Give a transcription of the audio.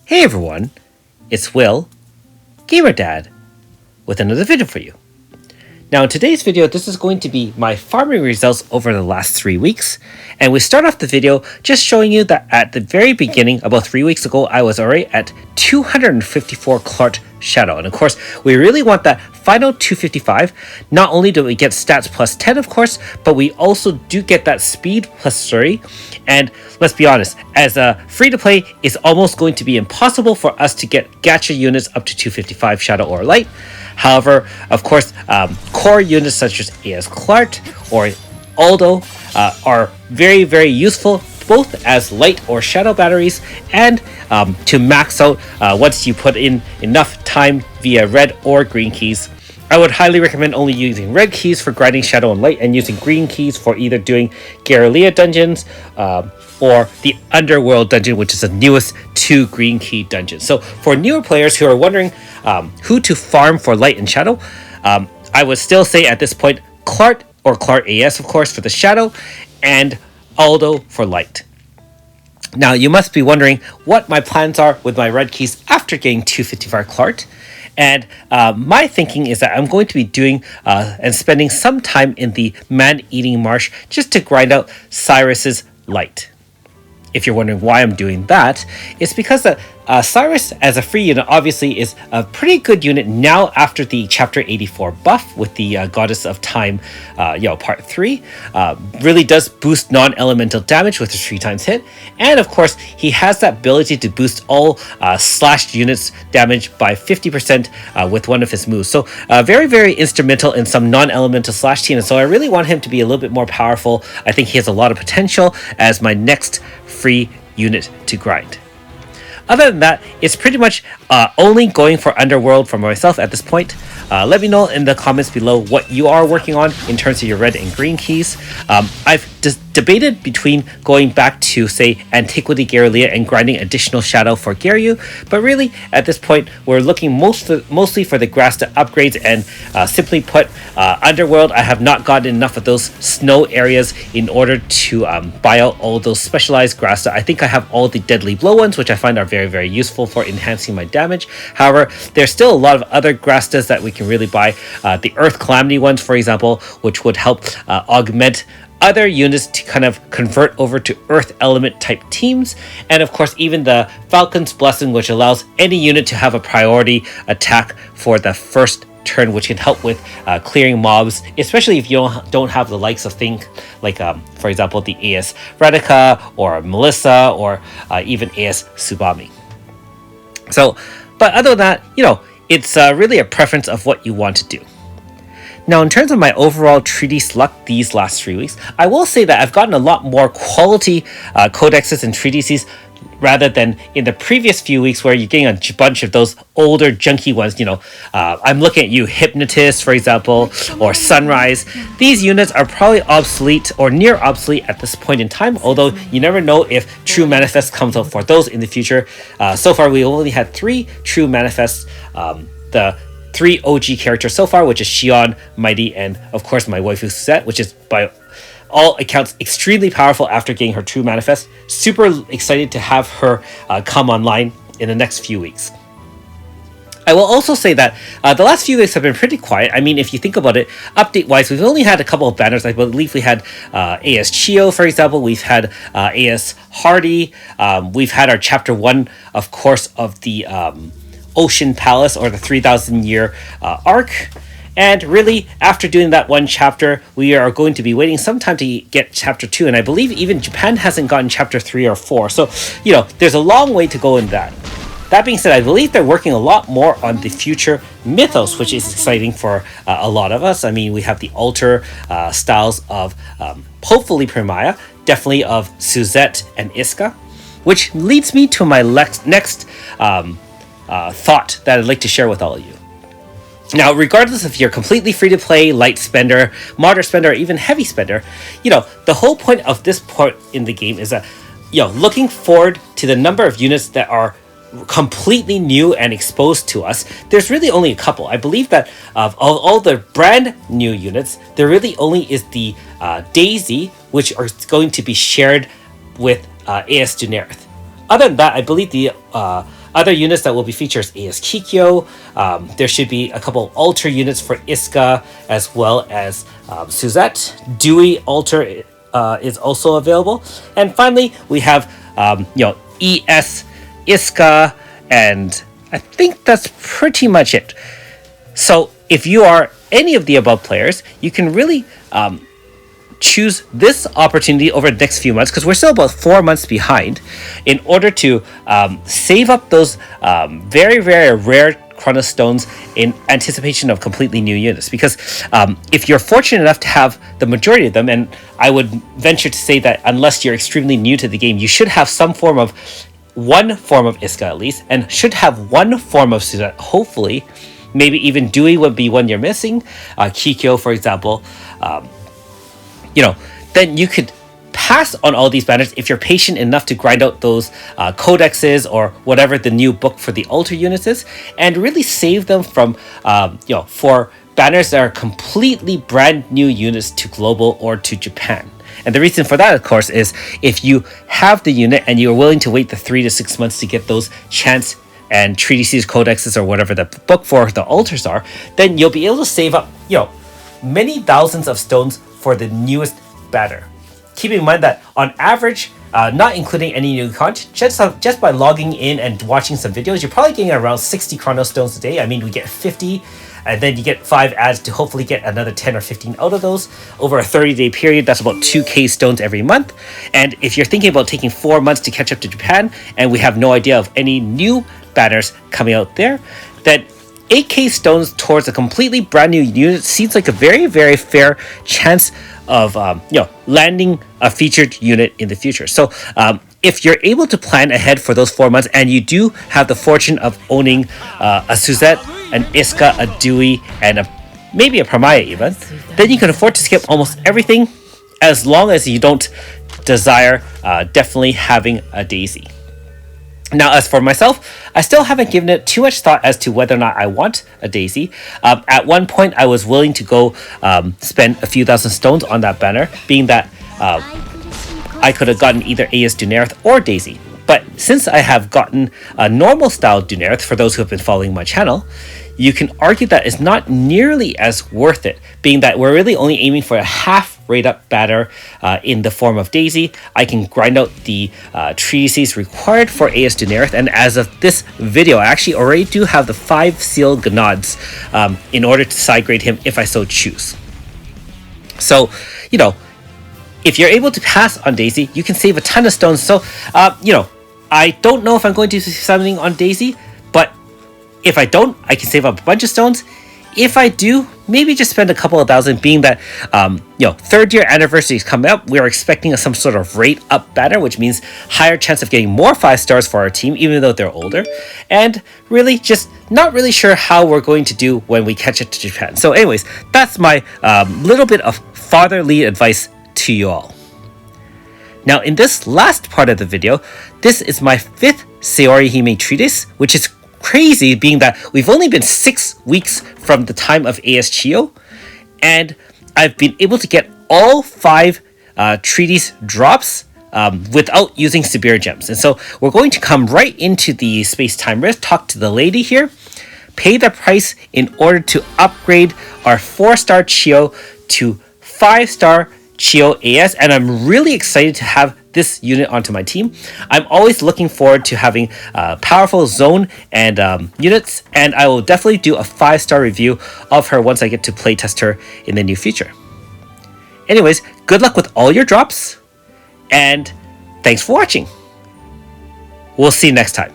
Hey everyone, it's Will, Gamer Dad, with another video for you. Now in today's video, this is going to be my farming results over the last 3 weeks. And we start off the video just showing you that at the very beginning, about 3 weeks ago, I was already at 254 Clarte Shadow. And of course, we really want that final 255. Not only do we get stats plus 10, of course, but we also do get that speed plus 30. And let's be honest, as a free-to-play, it's almost going to be impossible for us to get gacha units up to 255 Shadow or Light. However, of course, core units such as AS Clarte or Aldo are very, very useful both as light or shadow batteries and to max out once you put in enough time via red or green keys. I would highly recommend only using red keys for grinding shadow and light and using green keys for either doing Guerrilla dungeons or the Underworld dungeon, which is the newest 2 green key dungeons. So for newer players who are wondering who to farm for light and shadow, I would still say at this point Clarte or Clarte AS, of course, for the shadow, and Aldo for light. Now you must be wondering what my plans are with my red keys after getting 255 Clarte. And my thinking is that I'm going to be doing and spending some time in the man-eating marsh just to grind out Cyrus's light. If you're wondering why I'm doing that, it's because Cyrus as a free unit obviously is a pretty good unit now after the Chapter 84 buff with the Goddess of Time, Part 3. Really does boost non-elemental damage with his 3 times hit. And of course, he has that ability to boost all slashed units damage by 50% with one of his moves. So very, very instrumental in some non-elemental slash team. And so I really want him to be a little bit more powerful. I think he has a lot of potential as my next free unit to grind. Other than that, it's pretty much only going for Underworld for myself at this point. Let me know in the comments below what you are working on in terms of your red and green keys. I've debated between going back to, say, Antiquity Guerrilla and grinding additional shadow for Garyu, but really, at this point, we're looking mostly for the Grasta upgrades, and simply put, Underworld, I have not gotten enough of those snow areas in order to buy out all those specialized Grasta. I think I have all the Deadly Blow ones, which I find are very, very useful for enhancing my damage. However, there's still a lot of other Grastas that we can really buy. The Earth Calamity ones, for example, which would help augment other units to kind of convert over to Earth Element type teams. And of course, even the Falcon's Blessing, which allows any unit to have a priority attack for the first turn, which can help with clearing mobs, especially if you don't have the likes of things like, for example, the AS Radika or Melissa or even AS Subami. So, but other than that, it's really a preference of what you want to do. Now, in terms of my overall treatise luck these last 3 weeks, I will say that I've gotten a lot more quality codexes and treatises rather than in the previous few weeks where you're getting a bunch of those older junky ones. I'm looking at you, Hypnotist, for example, or Sunrise. These units are probably obsolete or near obsolete at this point in time, although you never know if True Manifest comes out for those in the future. So far, we only had 3 True Manifests. The 3 OG characters so far, which is Shion, Mighty, and of course my waifu Suzette, which is by all accounts extremely powerful after getting her True Manifest. Super excited to have her come online in the next few weeks. I will also say that the last few weeks have been pretty quiet. I mean, if you think about it, update-wise, we've only had a couple of banners. I believe we had AS Chiyo, for example. We've had AS Hardy. We've had our Chapter 1, of course, of the Ocean Palace or the 3,000 year arc. And really, after doing that one chapter, we are going to be waiting some time to get Chapter 2. And I believe even Japan hasn't gotten Chapter 3 or 4. So, there's a long way to go in that. That being said, I believe they're working a lot more on the future mythos, which is exciting for a lot of us. I mean, we have the altar styles of hopefully Primaya, definitely of Suzette and Iska, which leads me to my next thought that I'd like to share with all of you. Now, regardless if you're completely free to play, light spender, moderate spender, or even heavy spender, the whole point of this part in the game is that, looking forward to the number of units that are completely new and exposed to us. There's really only a couple. I believe that of all the brand new units, there really only is the Daisy, which are going to be shared with AS Generith. Other than that, I believe the Other units that will be featured is Chiyo. There should be a couple altar units for Iska, as well as Suzette. Dewey altar is also available. And finally, we have ES, Iska, and I think that's pretty much it. So if you are any of the above players, you can really choose this opportunity over the next few months, because we're still about 4 months behind, in order to save up those very, very rare Chronos Stones in anticipation of completely new units. Because if you're fortunate enough to have the majority of them, and I would venture to say that unless you're extremely new to the game, you should have one form of Iska at least, and should have one form of Suzette, hopefully. Maybe even Dewey would be one you're missing, Chiyo, for example. Then you could pass on all these banners if you're patient enough to grind out those codexes or whatever the new book for the altar units is, and really save them from for banners that are completely brand new units to global or to Japan. And the reason for that, of course, is if you have the unit and you're willing to wait the 3 to 6 months to get those chants and treatises, codexes, or whatever the book for the altars are, then you'll be able to save up many thousands of stones for the newest banner. Keeping in mind that on average, not including any new content, just by logging in and watching some videos, you're probably getting around 60 Chronos Stones a day. I mean, we get 50, and then you get 5 ads to hopefully get another 10 or 15 out of those. Over a 30-day period, that's about 2k stones every month. And if you're thinking about taking 4 months to catch up to Japan, and we have no idea of any new banners coming out there, then 8k stones towards a completely brand new unit seems like a very, very fair chance of landing a featured unit in the future. So if you're able to plan ahead for those 4 months, and you do have the fortune of owning a Suzette, an Iska, a Dewey, and maybe a Pramaya even, then you can afford to skip almost everything, as long as you don't desire definitely having a Daisy. Now, as for myself, I still haven't given it too much thought as to whether or not I want a Daisy. At one point, I was willing to go spend a few thousand stones on that banner, being that I could have gotten either AS Dunerith or Daisy. But since I have gotten a normal style Dunerith, for those who have been following my channel, you can argue that it's not nearly as worth it, being that we're really only aiming for a half rate up banner in the form of Daisy. I can grind out the treatises required for AS Dunerith, and as of this video, I actually already do have the 5 seal Gnods in order to side grade him if I so choose. So, if you're able to pass on Daisy, you can save a ton of stones. So, I don't know if I'm going to do something on Daisy, but if I don't, I can save up a bunch of stones. If I do, maybe just spend a couple of thousand, being that, 3rd year anniversary is coming up. We're expecting some sort of rate up banner, which means higher chance of getting more 5 stars for our team, even though they're older. And really just not really sure how we're going to do when we catch it to Japan. So anyways, that's my little bit of fatherly advice to you all. Now, in this last part of the video, this is my 5th Saori Hime treatise, which is crazy, being that we've only been 6 weeks from the time of AS Chiyo, and I've been able to get all 5 treatise drops without using severe gems. And so we're going to come right into the space-time rift, talk to the lady here, pay the price in order to upgrade our 4-star Chiyo to 5-star Chiyo AS, and I'm really excited to have this unit onto my team. I'm always looking forward to having powerful zone and units, and I will definitely do a 5-star review of her once I get to playtest her in the near future. Anyways, good luck with all your drops, and thanks for watching. We'll see you next time.